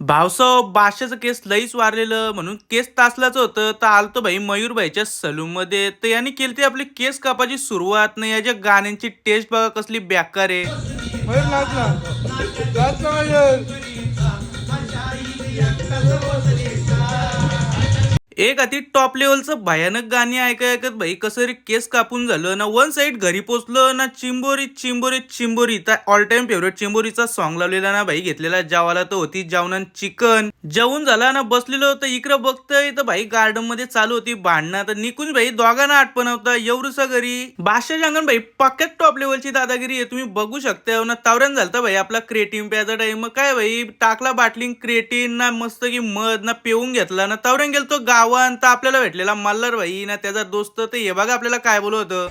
भावसाव बादशाचं केस लईच वारलेलं म्हणून केस तासलाच होतं तर आलतो भाई मयूरभाईच्या सलून मध्ये तर यांनी केली आपली केस कापाची सुरुवात नाही याच्या गाण्यांची टेस्ट बघा कसली बेकार आहे. मयूर नाचला नाचला मयूर. एक अति टॉप लेवलचं भयानक गाणी ऐकत ऐकत भाई कसं रे केस कापून झालं ना. वन साइड घरी पोचलो ना चिंबोरी चिंबोरी चिंबोरी तर ऑल टाइम फेवरेट चिंबोरीचा सॉन्ग लावलेला ना भाई. घेतलेला जेवायला तर होती जेवणान चिकन जेवून झाला ना बसलेलो तर इकडं बघतोय तर भाई गार्डन मध्ये चालू होती भांडणं तर निकून भाई दोघांना आठवण होता एवढूसा घरी बादशाह अंगण भाई पक्क्यात टॉप लेवलची दादागिरी आहे तुम्ही बघू शकता ना. तावऱ्यान झालता भाई आपला क्रिएटिन प्याचा टाइम काय भाई टाकला बाटलिंग क्रिएटिन ना मस्त की मध ना पिऊन घेतला ना तावऱ्यान गेलतो गावात तर आपल्याला भेटलेला मल्हार भाई ना त्याचा दोस्त तर हे बघा आपल्याला काय बोलत होतं.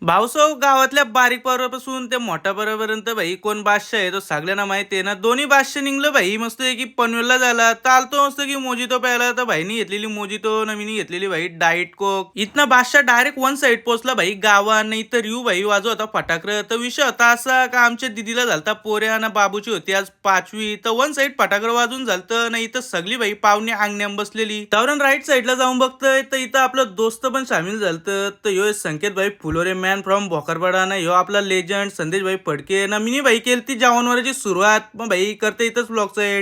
भाऊसाव गावातल्या बारीक पोरापासून ते मोठ्या पोरापर्यंत भाई कोण बादशाह आहे तो सगळ्यांना माहिती आहे ना. दोन्ही बादशाह निघलं भाई मस्त की पनवेलला झाला चालतो मस्त की मोजितो प्यायला तर भाईनी घेतलेली मोजितो नवीन घेतलेली भाई डाएट कोक. इथनं बादशाह डायरेक्ट वन साइड पोहोचला भाई गावात नाही तर रिव भाई वाजव होता फटाकर तर विषय होता असा का आमच्या दिदीला झालता पोऱ्या ना बाबूची होती आज 5वी तर वन साइड फटाकर वाजून झालतं नाही तर सगळी भाई पाहुणे अंगण्याम बसलेली. त्यावरून राईट साईडला जाऊन बघतोय तर इथं आपलं दोस्त पण सामील झालतं तर यो संकेत भाई फुलोरे मॅन फ्रॉम भोकरपाडा ना ह्यो आपला लेजंड संदेश भाई फडके ना मिनी भाई केली ती जेवणवरची सुरुवात मग भाई करते इथंच ब्लॉगचं